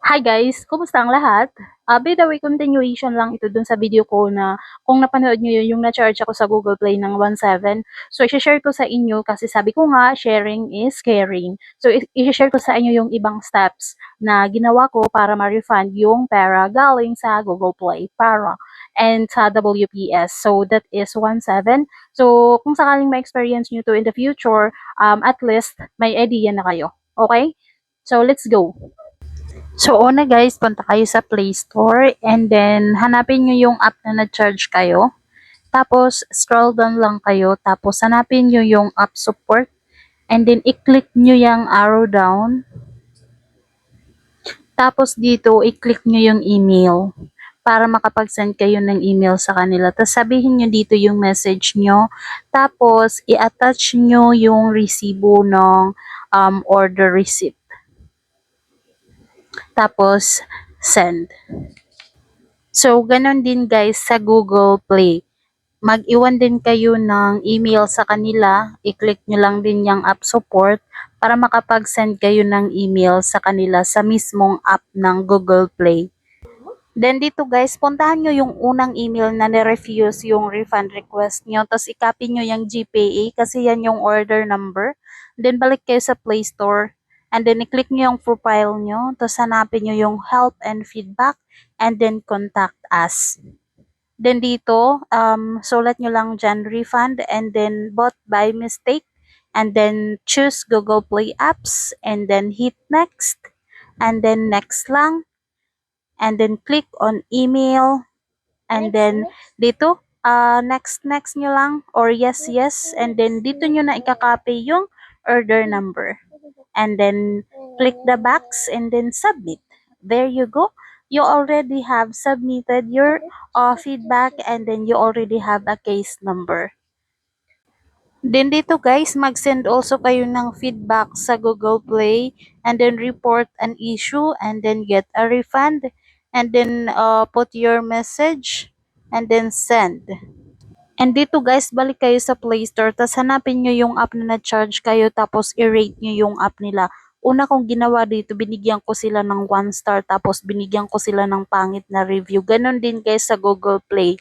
Hi guys! Kumusta ang lahat? By the way, continuation lang ito dun sa video ko na kung napanood nyo yun, yung na-charge ako sa Google Play ng 1.7. So, i-share ko sa inyo kasi sabi ko nga, sharing is caring. So, i-share ko sa inyo yung ibang steps na ginawa ko para ma-refund yung pera galing sa Google Play para and sa WPS. So, that is 1.7. So, kung sakaling ma-experience nyo to in the future, at least may idea na kayo. Okay? So, let's go! So, una guys, punta kayo sa Play Store and then hanapin nyo yung app na na-charge kayo. Tapos, scroll down lang kayo. Tapos, hanapin nyo yung app support. And then, i-click nyo yung arrow down. Tapos, dito, i-click nyo yung email para makapag-send kayo ng email sa kanila. Tapos, sabihin nyo dito yung message nyo. Tapos, i-attach nyo yung resibo ng order receipt. Tapos, send. So, ganon din guys sa Google Play. Mag-iwan din kayo ng email sa kanila. I-click nyo lang din yung app support para makapag-send kayo ng email sa kanila sa mismong app ng Google Play. Then dito guys, puntahan nyo yung unang email na ni-refuse yung refund request nyo. Tapos i-copy nyo yung GPA kasi yan yung order number. Then balik kayo sa Play Store. And then i-click nyo yung profile nyo. Tapos hanapin nyo yung help and feedback. And then contact us. Then dito, sulat nyo lang dyan refund. And then bought by mistake. And then choose Google Play apps. And then hit next. And then next lang. And then click on email, and then dito next nyo lang or yes and then dito nyo na ikakopy yung order number, and then click the box and then submit. There you go, you already have submitted your feedback, and then you already have a case number. Then dito guys, mag-send also kayo ng feedback sa Google Play, and then report an issue, and then get a refund, and then put your message, and then send. And dito guys, balik kayo sa Play Store, tapos hanapin nyo yung app na na-charge kayo, tapos i-rate nyo yung app nila. Una kong ginawa dito, binigyan ko sila ng 1 star, tapos binigyan ko sila ng pangit na review. Ganon din guys sa Google Play.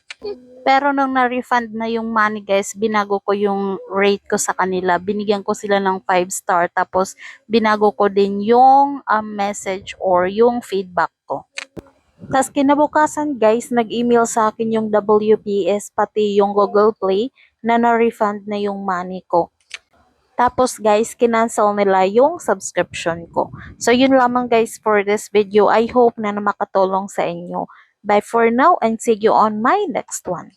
Pero nung na-refund na yung money guys, binago ko yung rate ko sa kanila. Binigyan ko sila ng 5 star, tapos binago ko din yung message or yung feedback ko. Tapos kinabukasan guys, nag-email sa akin yung WPS pati yung Google Play na na-refund na yung money ko. Tapos guys, kinancel nila yung subscription ko. So yun lamang guys for this video. I hope na makatulong sa inyo. Bye for now and see you on my next one.